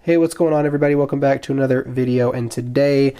Hey, what's going on, everybody? Welcome back to another video, and today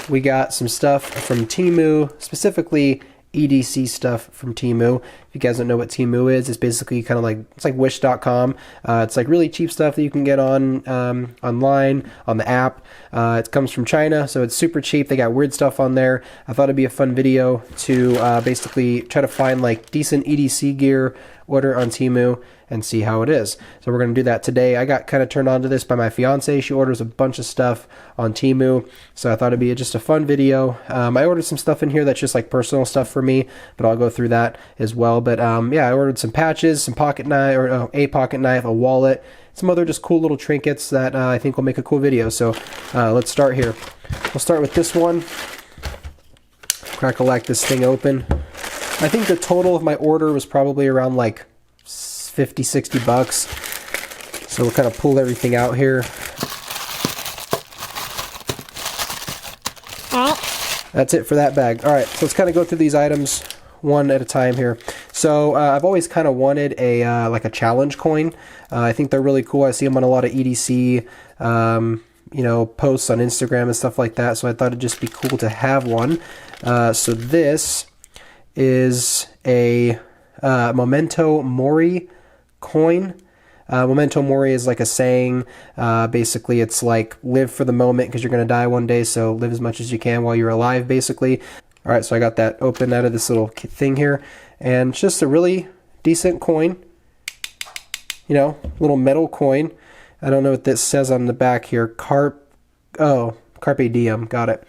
we got some stuff from Temu, specifically EDC stuff from Temu. If you guys don't know what Temu is, it's basically kind of like, it's like wish.com. It's like really cheap stuff that you can get on online, on the app. It comes from China, so it's super cheap. They got weird stuff on there. I thought it'd be a fun video to basically try to find like decent EDC gear, order on Temu, and see how it is. So we're going to do that today. I got kind of turned on to this by my fiance. She orders a bunch of stuff on Temu, so I thought it'd be just a fun video. I ordered some stuff in here that's just like personal stuff for me, but I'll go through that as well. But yeah, I ordered some patches, some pocket knife, or a pocket knife, a wallet, some other just cool little trinkets that I think will make a cool video. So let's start here. We'll start with this one. Crack-a-lack this thing open. I think the total of my order was probably around like 50-60 bucks. So we'll kind of pull everything out here. That's it for that bag. Alright, so let's kind of go through these items one at a time here. So I've always kind of wanted a like a challenge coin. I think they're really cool. I see them on a lot of EDC you know, posts on Instagram and stuff like that, so I thought it'd just be cool to have one. So this is a Memento Mori coin. Memento Mori is like a saying. Basically, it's like live for the moment because you're going to die one day, so live as much as you can while you're alive, basically. All right, so I got that open out of this little thing here, and it's just a really decent coin. You know, little metal coin. I don't know what this says on the back here. Carpe diem. Got it.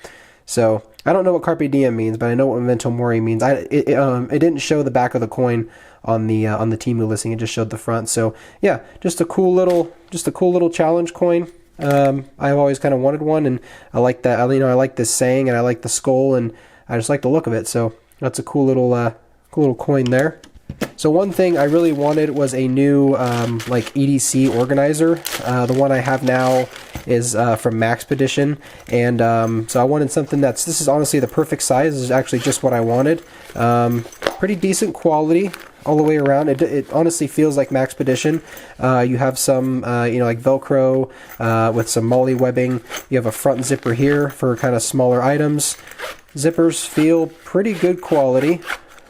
So I don't know what carpe diem means, but I know what Memento Mori means. It didn't show the back of the coin on the Temu listing. It just showed the front. So yeah, just a cool little challenge coin. I've always kind of wanted one, and I like that. You know, I like this saying, and I like the skull, and I just like the look of it. So that's a cool little coin there. So one thing I really wanted was a new like EDC organizer. The one I have now is from Maxpedition, and so I wanted something this is honestly the perfect size. This is actually just what I wanted. Pretty decent quality all the way around. It honestly feels like Maxpedition. You have some you know, like Velcro with some MOLLE webbing. You have a front zipper here for kind of smaller items. Zippers feel pretty good quality.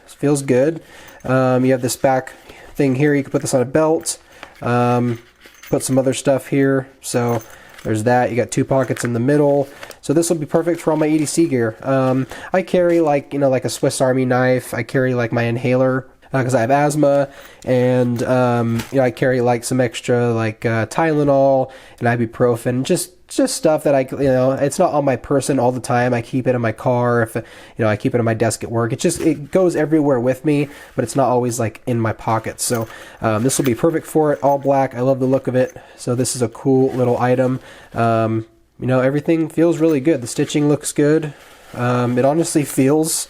Feels good. You have this back thing here. You can put this on a belt. Put some other stuff here. So there's that. You got two pockets in the middle. So this will be perfect for all my EDC gear. I carry like, you know, like a Swiss Army knife. I carry like my inhaler because I have asthma, and you know, I carry like some extra like Tylenol and ibuprofen, just stuff that you know, it's not on my person all the time. I keep it in my car. If you know, I keep it on my desk at work. It goes everywhere with me, but it's not always like in my pockets. So this will be perfect for it. All black. I love the look of it. So this is a cool little item. You know, everything feels really good. The stitching looks good. It honestly feels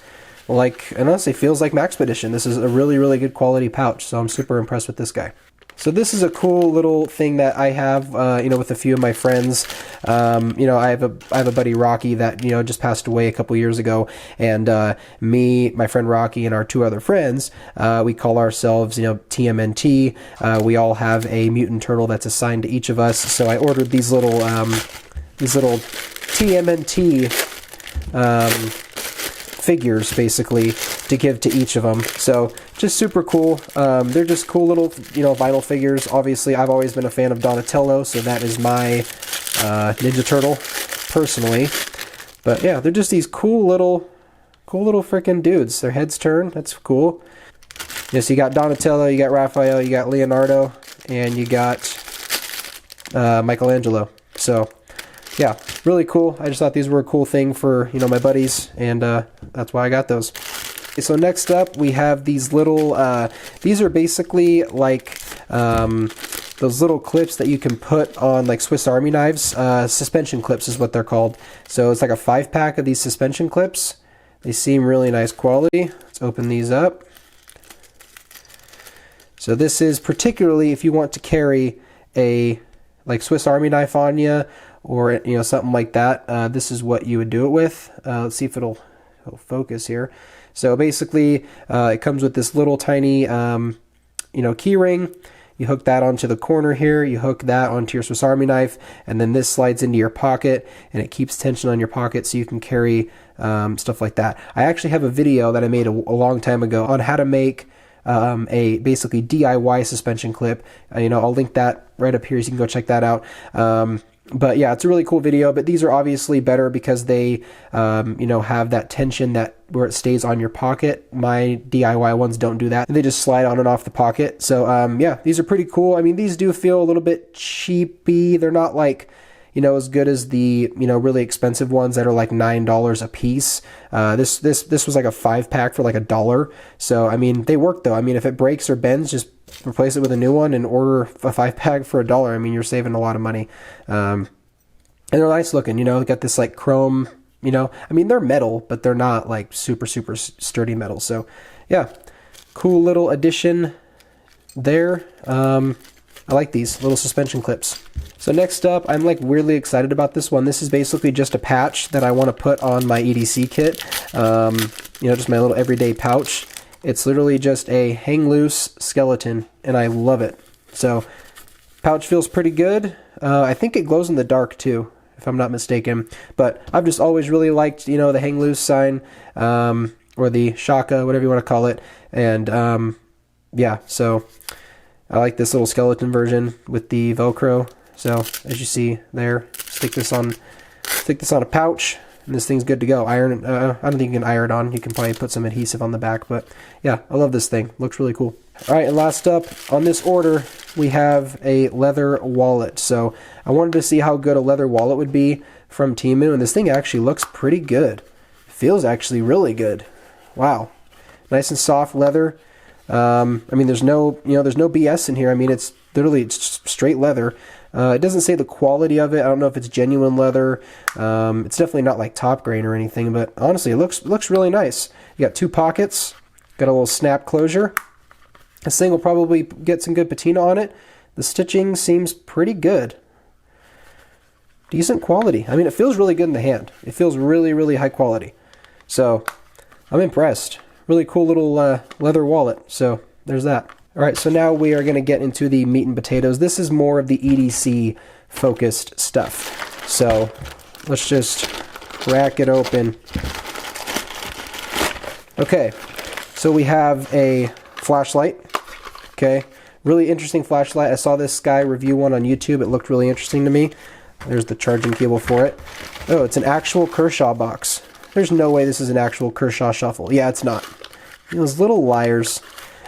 like Maxpedition. This is a really good quality pouch. So I'm super impressed with this guy. So this is a cool little thing that I have, you know, with a few of my friends. You know, I have a buddy, Rocky, that, you know, just passed away a couple years ago, and me, my friend Rocky, and our two other friends, we call ourselves, you know, TMNT. We all have a mutant turtle that's assigned to each of us. So I ordered these little TMNT figures, basically, to give to each of them. So just super cool. They're just cool little, you know, vinyl figures. Obviously, I've always been a fan of Donatello, so that is my Ninja Turtle, personally. But yeah, they're just these cool little freaking dudes. Their heads turn. That's cool. Yes, you got Donatello, you got Raphael, you got Leonardo, and you got Michelangelo. So yeah, really cool. I just thought these were a cool thing for, you know, my buddies, and that's why I got those. Okay, so next up we have these little, these are basically like those little clips that you can put on like Swiss Army knives. Suspension clips is what they're called. So it's like a 5-pack of these suspension clips. They seem really nice quality. Let's open these up. So this is particularly if you want to carry a like Swiss Army knife on you, or, you know, something like that. This is what you would do it with. Let's see if it'll focus here. So basically, it comes with this little tiny, you know, key ring. You hook that onto the corner here, you hook that onto your Swiss Army knife, and then this slides into your pocket, and it keeps tension on your pocket so you can carry stuff like that. I actually have a video that I made a long time ago on how to make a basically DIY suspension clip. I'll link that right up here so you can go check that out. But yeah, it's a really cool video, but these are obviously better because they, have that tension that where it stays on your pocket. My DIY ones don't do that. They just slide on and off the pocket. So yeah, these are pretty cool. I mean, these do feel a little bit cheapy. They're not like, as good as the, really expensive ones that are like $9 a piece. This was like a 5-pack for like $1. So, I mean, they work though. I mean, if it breaks or bends, just replace it with a new one and order a 5-pack for $1. I mean, you're saving a lot of money. And they're nice looking, they got this like chrome, I mean, they're metal, but they're not like super, super sturdy metal. So yeah, cool little addition there. I like these little suspension clips. So next up, I'm like weirdly excited about this one. This is basically just a patch that I want to put on my EDC kit. Just my little everyday pouch. It's literally just a hang loose skeleton, and I love it. So pouch feels pretty good. I think it glows in the dark too, if I'm not mistaken. But I've just always really liked, the hang loose sign, or the shaka, whatever you want to call it. And yeah, so I like this little skeleton version with the Velcro. So as you see there, stick this on a pouch, and this thing's good to go. Iron. I don't think you can iron it on. You can probably put some adhesive on the back, but yeah, I love this thing. Looks really cool. All right, and last up on this order, we have a leather wallet. So I wanted to see how good a leather wallet would be from Temu, and this thing actually looks pretty good. Feels actually really good. Wow, nice and soft leather. I mean, there's no BS in here. I mean, it's straight leather. It doesn't say the quality of it. I don't know if it's genuine leather. It's definitely not like top grain or anything, but honestly, it looks really nice. You got 2 pockets, got a little snap closure. This thing will probably get some good patina on it. The stitching seems pretty good. Decent quality. I mean, it feels really good in the hand. It feels really, really high quality. So I'm impressed. Really cool little leather wallet. So there's that. All right, so now we are going to get into the meat and potatoes. This is more of the EDC focused stuff. So let's just crack it open. Okay, so we have a flashlight. Okay, really interesting flashlight. I saw this guy review one on YouTube. It looked really interesting to me. There's the charging cable for it. Oh, it's an actual Kershaw box. There's no way this is an actual Kershaw shuffle. Yeah, it's not. Those little liars.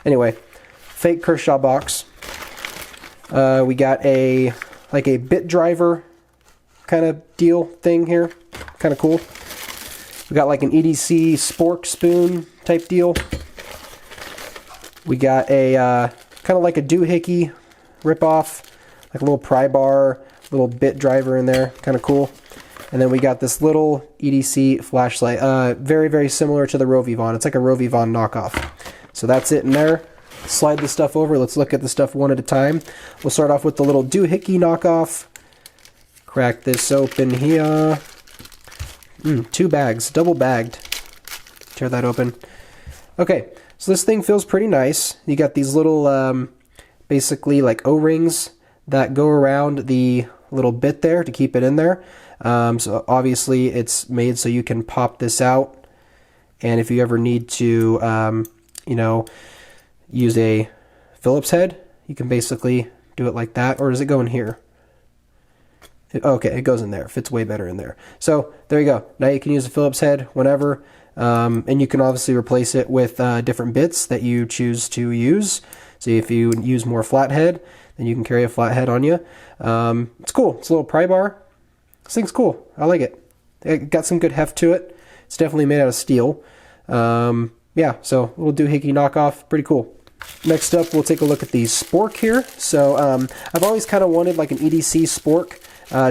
Anyway, fake Kershaw box. We got a bit driver kind of deal thing here. Kind of cool. We got like an EDC spork spoon type deal. We got a kind of like a Doohickey ripoff, like a little pry bar, little bit driver in there. Kind of cool. And then we got this little EDC flashlight, very, very similar to the Rovivon. It's like a Rovivon knockoff. So that's it in there. Slide this stuff over. Let's look at the stuff one at a time. We'll start off with the little Doohickey knockoff. Crack this open here. 2 bags, double bagged. Tear that open. Okay, so this thing feels pretty nice. You got these little, basically like O-rings that go around the little bit there to keep it in there. So obviously it's made so you can pop this out, and if you ever need to, use a Phillips head, you can basically do it like that. Or does it go in here? Okay, it goes in there. Fits way better in there. So there you go. Now you can use a Phillips head whenever, and you can obviously replace it with different bits that you choose to use. So if you use more flathead, then you can carry a flathead on you. It's cool. It's a little pry bar. This thing's cool. I like it. It got some good heft to it. It's definitely made out of steel. Yeah, so a little Doohickey knockoff. Pretty cool. Next up, we'll take a look at the spork here. So I've always kind of wanted like an EDC spork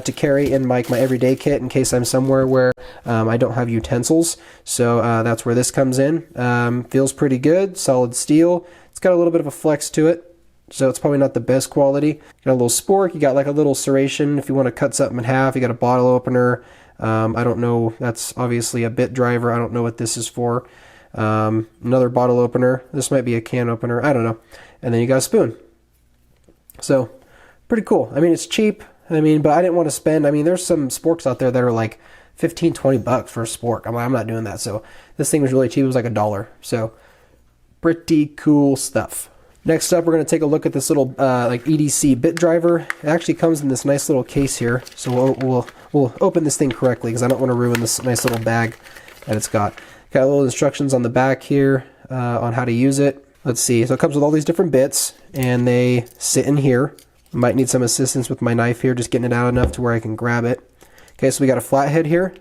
to carry in my everyday kit in case I'm somewhere where I don't have utensils. So that's where this comes in. Feels pretty good. Solid steel. It's got a little bit of a flex to it, so it's probably not the best quality. Got a little spork. You got like a little serration if you want to cut something in half. You got a bottle opener. I don't know. That's obviously a bit driver. I don't know what this is for. Another bottle opener. This might be a can opener. I don't know. And then you got a spoon. So pretty cool. I mean, it's cheap. I mean, but I didn't want to spend, I mean, there's some sporks out there that are like 15, 20 bucks for a spork. I'm not doing that. So this thing was really cheap. It was like $1. So pretty cool stuff. Next up, we're going to take a look at this little like EDC bit driver. It actually comes in this nice little case here. So we'll open this thing correctly because I don't want to ruin this nice little bag that it's got. Got little instructions on the back here on how to use it. Let's see. So it comes with all these different bits, and they sit in here. Might need some assistance with my knife here, just getting it out enough to where I can grab it. Okay, so we got a flathead here.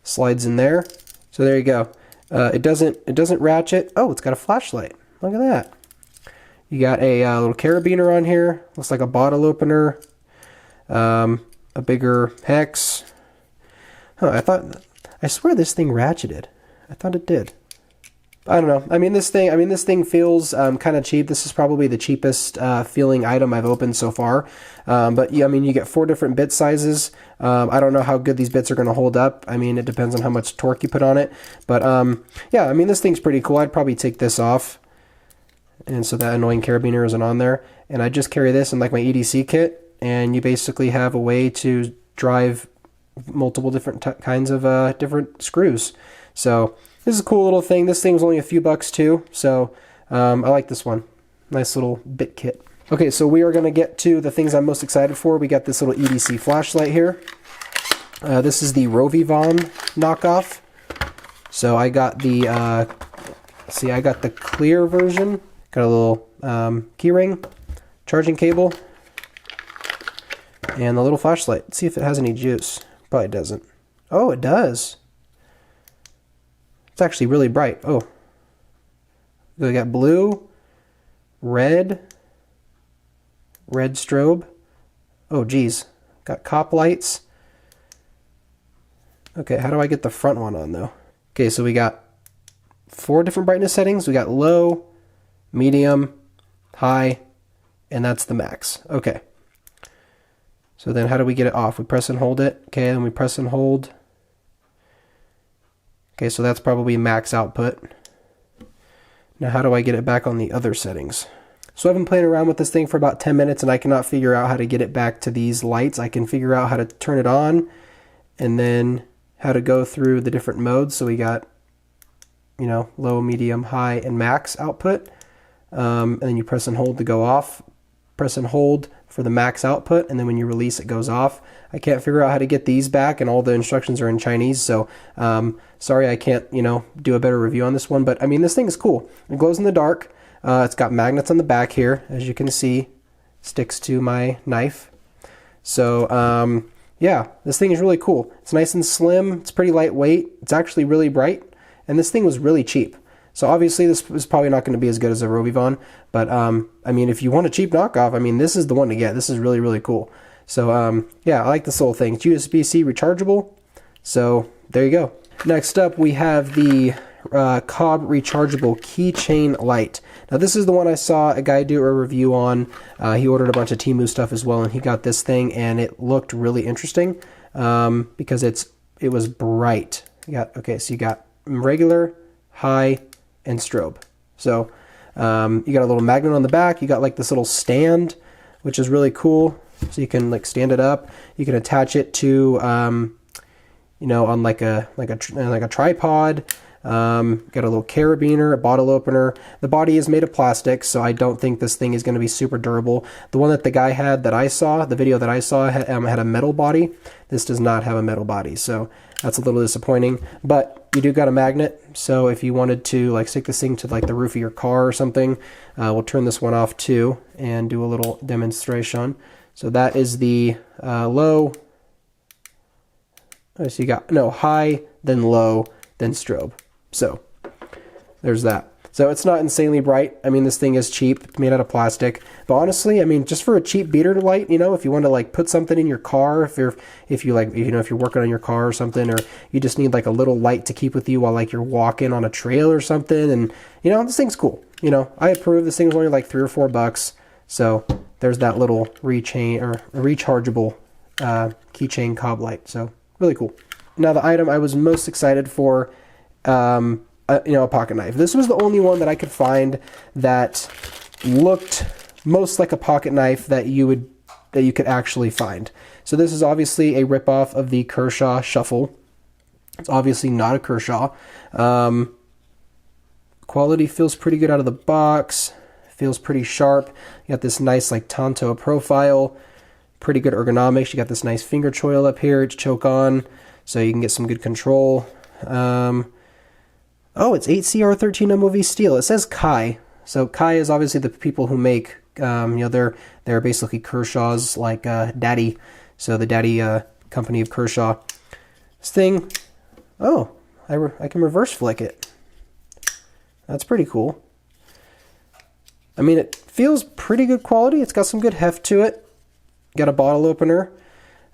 Slides in there. So there you go. It doesn't ratchet. Oh, it's got a flashlight. Look at that. You got a little carabiner on here. Looks like a bottle opener. A bigger hex. Huh, I swear this thing ratcheted. I thought it did. I don't know. I mean, this thing feels kind of cheap. This is probably the cheapest feeling item I've opened so far. But yeah, I mean, you get 4 different bit sizes. I don't know how good these bits are going to hold up. I mean, it depends on how much torque you put on it. But yeah, I mean, this thing's pretty cool. I'd probably take this off. And so that annoying carabiner isn't on there. And I just carry this in like my EDC kit. And you basically have a way to drive multiple different kinds of different screws. So this is a cool little thing. This thing was only a few bucks too. So I like this one. Nice little bit kit. Okay, so we are going to get to the things I'm most excited for. We got this little EDC flashlight here. This is the Rovivon knockoff. So I got the, I got the clear version. Got a little key ring, charging cable, and the little flashlight. Let's see if it has any juice. Probably doesn't. Oh, it does. It's actually really bright. Oh. We got blue, red strobe. Oh, geez. Got cop lights. Okay, how do I get the front one on, though? Okay, so we got 4 different brightness settings. We got low, medium, high, and that's the max. Okay. So then how do we get it off? We press and hold it. Okay, and we press and hold. Okay, so that's probably max output. Now how do I get it back on the other settings? So I've been playing around with this thing for about 10 minutes and I cannot figure out how to get it back to these lights. I can figure out how to turn it on and then how to go through the different modes. So we got, you know, low, medium, high, and max output. And then you press and hold to go off. Press and hold for the max output, and then when you release it goes off. I can't figure out how to get these back, and all the instructions are in Chinese, so sorry I can't, you know, do a better review on this one, but I mean, this thing is cool. It glows in the dark. It's got magnets on the back here, as you can see, sticks to my knife. So yeah, this thing is really cool. It's nice and slim, it's pretty lightweight, it's actually really bright, and this thing was really cheap. So obviously this is probably not going to be as good as a Rovivon, but I mean, if you want a cheap knockoff, I mean, this is the one to get. This is really, really cool. So yeah, I like this whole thing. It's USB-C rechargeable, so there you go. Next up, we have the Cobb rechargeable keychain light. Now this is the one I saw a guy do a review on. He ordered a bunch of Temu stuff as well, and he got this thing, and it looked really interesting because it was bright. So you got regular, high, and strobe. So you got a little magnet on the back. You got like this little stand, which is really cool. So you can like stand it up. You can attach it to you know, on like a tripod. Got a little carabiner, a bottle opener. The body is made of plastic, so I don't think this thing is going to be super durable. The one that the guy had that I saw, the video that I saw, had a metal body. This does not have a metal body, so that's a little disappointing. But you do got a magnet, so if you wanted to like stick this thing to like the roof of your car or something, we'll turn this one off too and do a little demonstration. So that is the low. So you got high, then low, then strobe. So there's that. So it's not insanely bright. I mean, this thing is cheap. It's made out of plastic. But honestly, I mean, just for a cheap beater light, you know, if you want to like put something in your car, if you're working on your car or something, or you just need like a little light to keep with you while like you're walking on a trail or something, and you know, this thing's cool. You know, I approve. This thing was only like $3 or $4. So there's that little rechargeable keychain Cobb light. So really cool. Now the item I was most excited for, a pocket knife. This was the only one that I could find that looked most like a pocket knife that you could actually find. So this is obviously a ripoff of the Kershaw Shuffle. It's obviously not a Kershaw. Quality feels pretty good out of the box. Feels pretty sharp. You got this nice like Tanto profile. Pretty good ergonomics. You got this nice finger choil up here. It's choke on, so you can get some good control. Oh, it's 8CR13 MOV steel. It says Kai. So Kai is obviously the people who make, they're basically Kershaw's like daddy. So the daddy company of Kershaw. This thing, oh, I can reverse flick it. That's pretty cool. I mean, it feels pretty good quality. It's got some good heft to it. Got a bottle opener.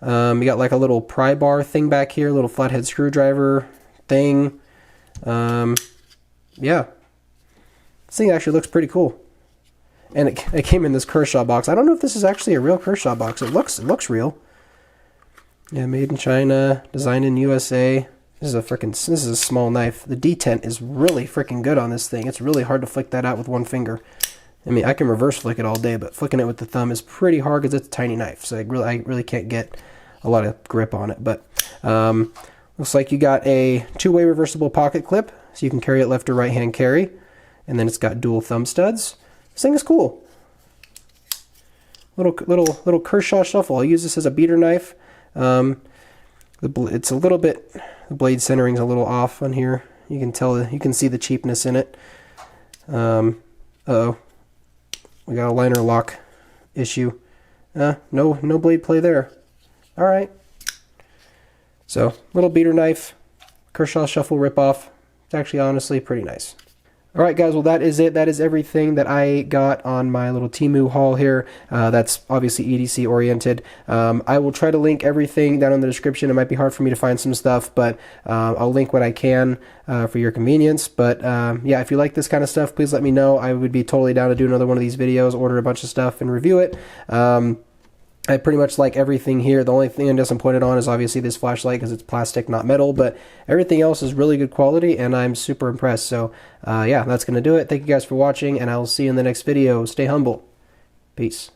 You got like a little pry bar thing back here, a little flathead screwdriver thing. Yeah. This thing actually looks pretty cool. And it came in this Kershaw box. I don't know if this is actually a real Kershaw box. It looks real. Yeah, made in China, designed in USA. This is a small knife. The detent is really freaking good on this thing. It's really hard to flick that out with one finger. I mean, I can reverse flick it all day, but flicking it with the thumb is pretty hard because it's a tiny knife. So I really can't get a lot of grip on it. But looks like you got a two-way reversible pocket clip, so you can carry it left or right hand carry. And then it's got dual thumb studs. This thing is cool. Little Kershaw Shuffle. I'll use this as a beater knife. It's a little bit, the blade centering's a little off on here. You can tell, you can see the cheapness in it. Uh-oh. We got a liner lock issue. No blade play there. All right. So, little beater knife, Kershaw Shuffle ripoff. It's actually honestly pretty nice. All right, guys, well, that is it. That is everything that I got on my little Temu haul here. That's obviously EDC oriented. I will try to link everything down in the description. It might be hard for me to find some stuff, but I'll link what I can for your convenience. But yeah, if you like this kind of stuff, please let me know. I would be totally down to do another one of these videos, order a bunch of stuff, and review it. I pretty much like everything here. The only thing I'm disappointed on is obviously this flashlight because it's plastic, not metal, but everything else is really good quality, and I'm super impressed. So, yeah, that's going to do it. Thank you guys for watching, and I'll see you in the next video. Stay humble. Peace.